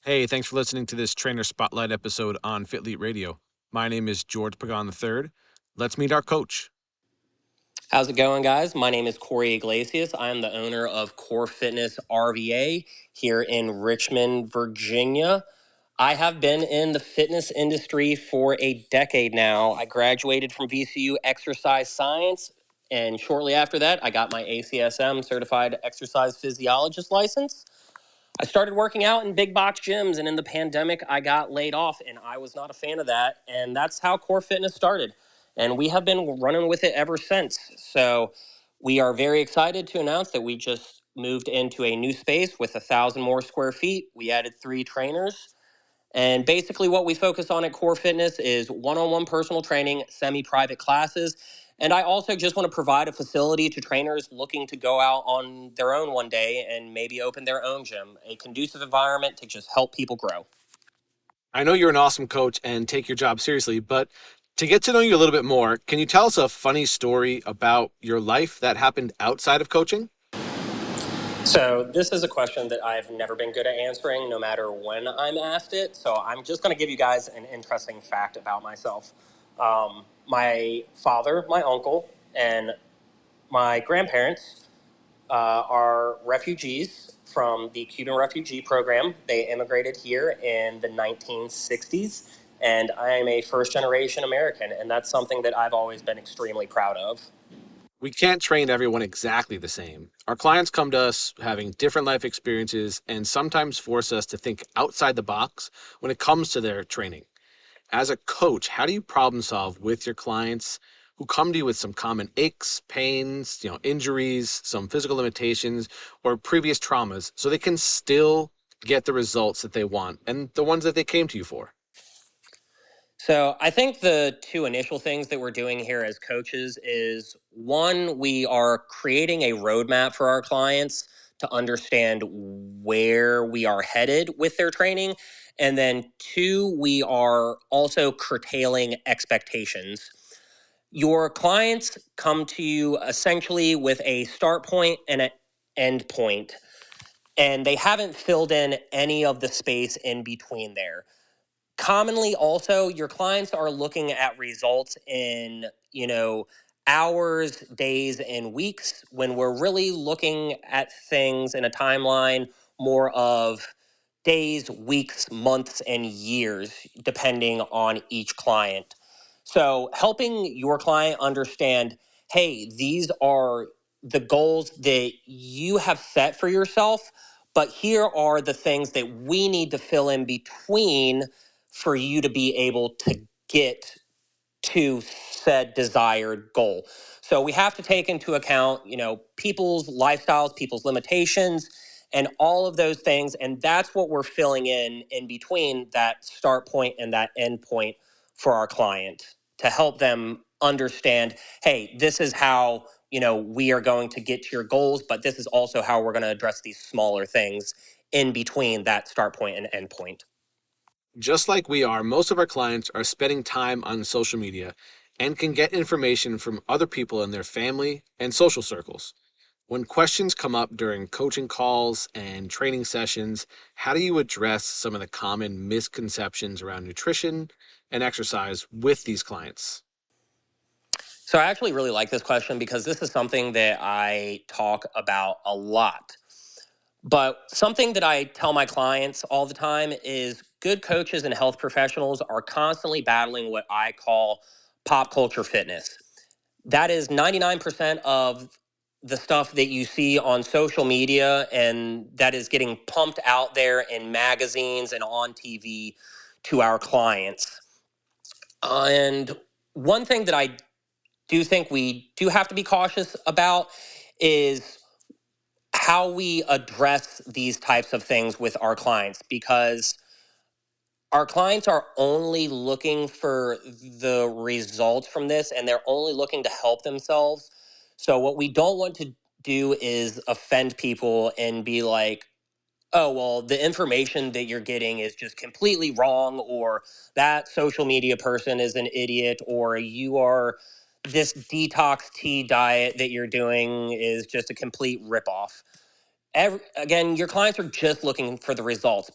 Hey, thanks for listening to this Trainer Spotlight episode on Fitlete Radio. My name is George Pagan III. Let's meet our coach. How's it going, guys? My name is Corey Iglesias. I'm the owner of CoreFitness RVA here in Richmond, Virginia. I have been in the fitness industry for a decade now. I graduated from VCU Exercise Science, and shortly after that, I got my ACSM Certified Exercise Physiologist license. I started working out in big box gyms, and in the pandemic, I got laid off, and I was not a fan of that. And that's how Core Fitness started. And we have been running with it ever since. So we are very excited to announce that we just moved into a new space with 1,000 more square feet. We added 3 trainers. And basically, what we focus on at Core Fitness is one-on-one personal training, semi-private classes. And I also just want to provide a facility to trainers looking to go out on their own one day and maybe open their own gym, a conducive environment to just help people grow. I know you're an awesome coach and take your job seriously, but to get to know you a little bit more, can you tell us a funny story about your life that happened outside of coaching? So this is a question that I've never been good at answering, no matter when I'm asked it. So I'm just going to give you guys an interesting fact about myself. My father, my uncle, and my grandparents are refugees from the Cuban refugee program. They immigrated here in the 1960s, and I am a first generation American, and that's something that I've always been extremely proud of. We can't train everyone exactly the same. Our clients come to us having different life experiences and sometimes force us to think outside the box when it comes to their training. As a coach, how do you problem solve with your clients who come to you with some common aches, pains, injuries, some physical limitations, or previous traumas so they can still get the results that they want and the ones that they came to you for? So I think the 2 initial things that we're doing here as coaches is, one, we are creating a roadmap for our clients to understand where we are headed with their training. And then 2, we are also curtailing expectations. Your clients come to you essentially with a start point and an end point, and they haven't filled in any of the space in between there. Commonly, also, your clients are looking at results in, hours, days, and weeks, when we're really looking at things in a timeline more of days, weeks, months, and years, depending on each client. So, helping your client understand, hey, these are the goals that you have set for yourself, but here are the things that we need to fill in between for you to be able to get to said desired goal. So we have to take into account, people's lifestyles, people's limitations, and all of those things. And that's what we're filling in between that start point and that end point for our client to help them understand, hey, this is how, we are going to get to your goals, but this is also how we're going to address these smaller things in between that start point and end point. Just like we are, most of our clients are spending time on social media and can get information from other people in their family and social circles. When questions come up during coaching calls and training sessions, how do you address some of the common misconceptions around nutrition and exercise with these clients? So I actually really like this question because this is something that I talk about a lot. But something that I tell my clients all the time is good coaches and health professionals are constantly battling what I call pop culture fitness. That is 99% of the stuff that you see on social media and that is getting pumped out there in magazines and on TV to our clients. And one thing that I do think we do have to be cautious about is how we address these types of things with our clients, because our clients are only looking for the results from this and they're only looking to help themselves. So what we don't want to do is offend people and be like, oh, well, the information that you're getting is just completely wrong, or that social media person is an idiot, or you are this detox tea diet that you're doing is just a complete ripoff. Again, your clients are just looking for the results.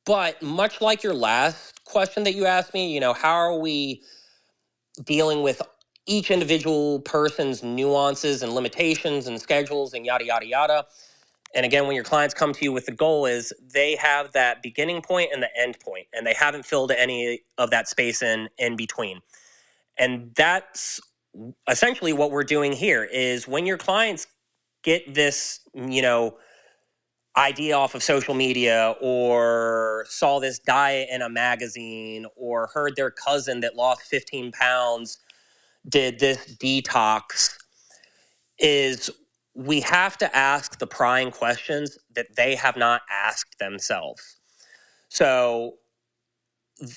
But much like your last question that you asked me, how are we dealing with each individual person's nuances and limitations and schedules and yada, yada, yada. And again, when your clients come to you with the goal is they have that beginning point and the end point, and they haven't filled any of that space in between. And that's essentially what we're doing here is when your clients get this, idea off of social media or saw this diet in a magazine or heard their cousin that lost 15 pounds did this detox, is we have to ask the prying questions that they have not asked themselves. So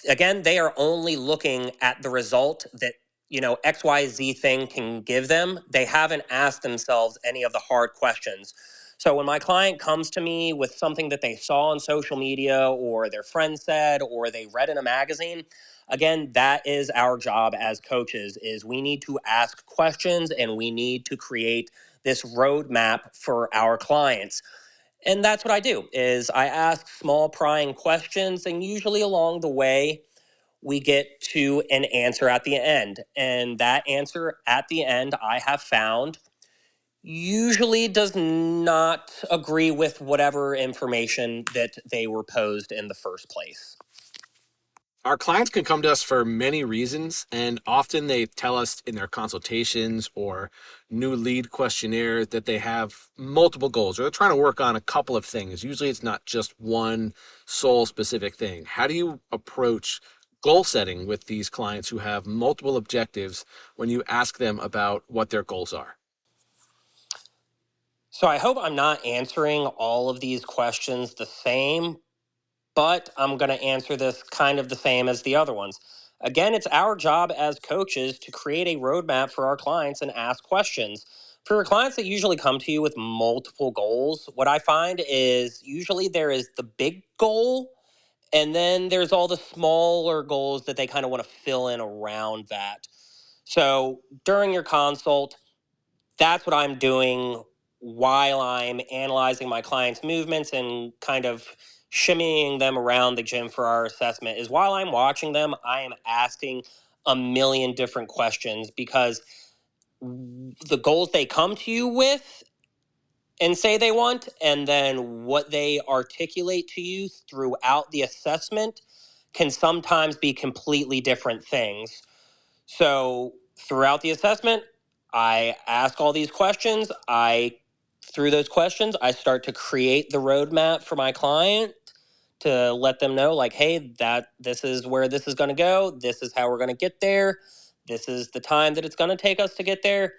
again, they are only looking at the result that XYZ thing can give them. They haven't asked themselves any of the hard questions. So when my client comes to me with something that they saw on social media or their friend said or they read in a magazine, again, that is our job as coaches, is we need to ask questions and we need to create this roadmap for our clients. And that's what I do is I ask small prying questions, and usually along the way we get to an answer at the end. And that answer at the end, I have found, usually does not agree with whatever information that they were posed in the first place. Our clients can come to us for many reasons, and often they tell us in their consultations or new lead questionnaire that they have multiple goals or they're trying to work on a couple of things. Usually it's not just one sole specific thing. How do you approach goal setting with these clients who have multiple objectives when you ask them about what their goals are? So I hope I'm not answering all of these questions the same, but I'm going to answer this kind of the same as the other ones. Again, it's our job as coaches to create a roadmap for our clients and ask questions. For your clients that usually come to you with multiple goals, what I find is usually there is the big goal, and then there's all the smaller goals that they kind of want to fill in around that. So during your consult, that's what I'm doing while I'm analyzing my clients' movements and kind of shimmying them around the gym for our assessment. Is while I'm watching them, I am asking a million different questions because the goals they come to you with and say they want, and then what they articulate to you throughout the assessment can sometimes be completely different things. So throughout the assessment, I ask all these questions. Through those questions, I start to create the roadmap for my client to let them know, like, hey, that this is where this is going to go. This is how we're going to get there. This is the time that it's going to take us to get there.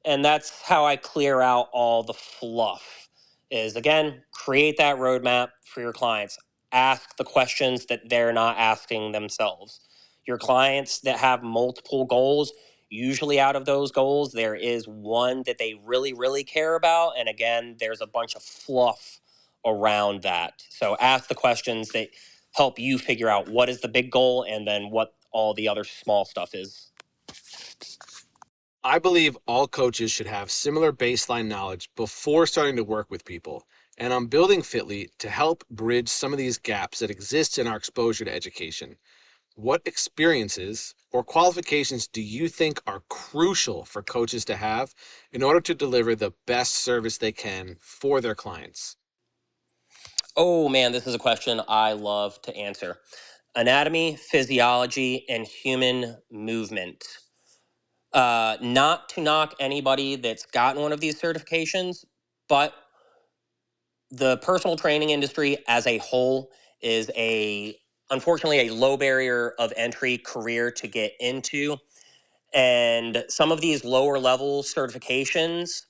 And that's how I clear out all the fluff. Is again, create that roadmap for your clients. Ask the questions that they're not asking themselves. Your clients that have multiple goals, usually out of those goals, there is one that they really, really care about. And again, there's a bunch of fluff around that. So ask the questions that help you figure out what is the big goal and then what all the other small stuff is. I believe all coaches should have similar baseline knowledge before starting to work with people. And I'm building Fitlete to help bridge some of these gaps that exist in our exposure to education. What experiences or qualifications do you think are crucial for coaches to have in order to deliver the best service they can for their clients? Oh man, this is a question I love to answer. Anatomy, physiology, and human movement. Not to knock anybody that's gotten one of these certifications, but the personal training industry as a whole is unfortunately a low barrier of entry career to get into. And some of these lower level certifications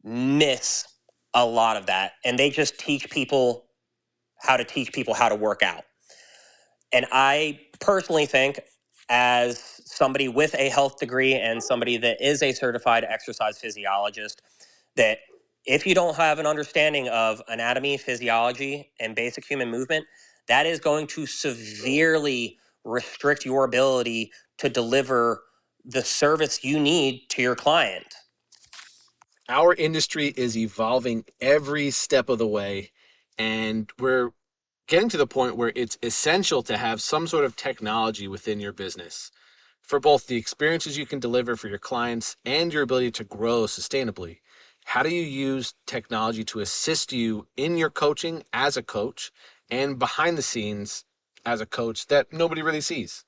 miss a lot of that. And they just teach people how to work out. And I personally think, as somebody with a health degree and somebody that is a certified exercise physiologist, that if you don't have an understanding of anatomy, physiology, and basic human movement, that is going to severely restrict your ability to deliver the service you need to your client. Our industry is evolving every step of the way, and we're getting to the point where it's essential to have some sort of technology within your business for both the experiences you can deliver for your clients and your ability to grow sustainably. How do you use technology to assist you in your coaching as a coach and behind the scenes as a coach that nobody really sees?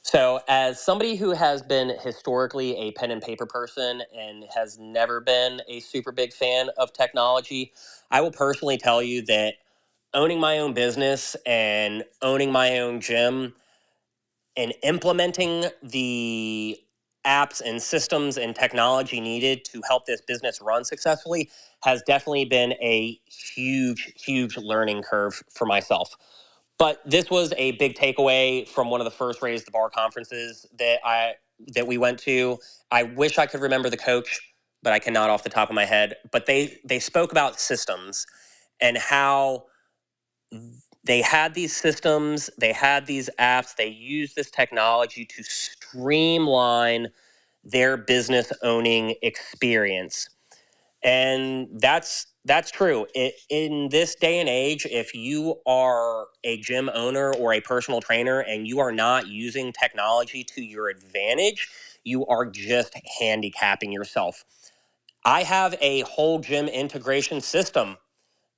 So, as somebody who has been historically a pen and paper person and has never been a super big fan of technology, I will personally tell you that owning my own business and owning my own gym and implementing the apps and systems and technology needed to help this business run successfully has definitely been a huge learning curve for myself. But this was a big takeaway from one of the first Raise the Bar conferences that we went to. I wish I could remember the coach, but I cannot off the top of my head. But they spoke about systems and how they had these systems, they had these apps, they used this technology to streamline their business owning experience. And that's true. In this day and age, if you are a gym owner or a personal trainer and you are not using technology to your advantage, you are just handicapping yourself. I have a whole gym integration system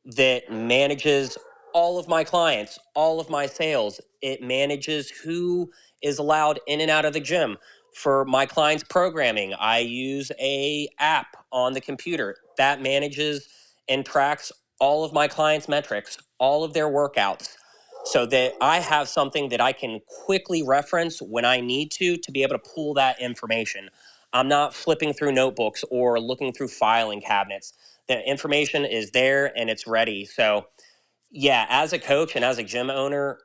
that manages all of my clients, all of my sales. It manages who is allowed in and out of the gym. For my clients' programming, I use a app on the computer that manages and tracks all of my clients' metrics, all of their workouts, so that I have something that I can quickly reference when I need to be able to pull that information. I'm not flipping through notebooks or looking through filing cabinets. The information is there and it's ready. So, yeah, as a coach and as a gym owner,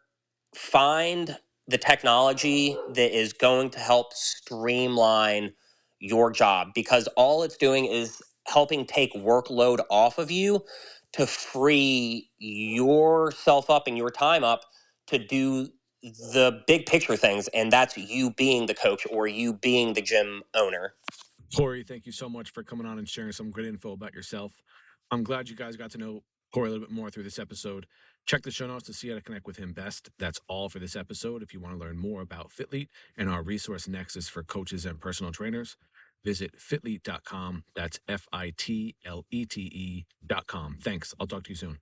find the technology that is going to help streamline your job, because all it's doing is helping take workload off of you to free yourself up and your time up to do the big picture things. And that's you being the coach or you being the gym owner. Corey, thank you so much for coming on and sharing some good info about yourself. I'm glad you guys got to know Corey a little bit more through this episode. Check the show notes to see how to connect with him best. That's all for this episode. If you want to learn more about Fitlete and our resource nexus for coaches and personal trainers, visit fitlete.com. That's Fitlete.com. Thanks. I'll talk to you soon.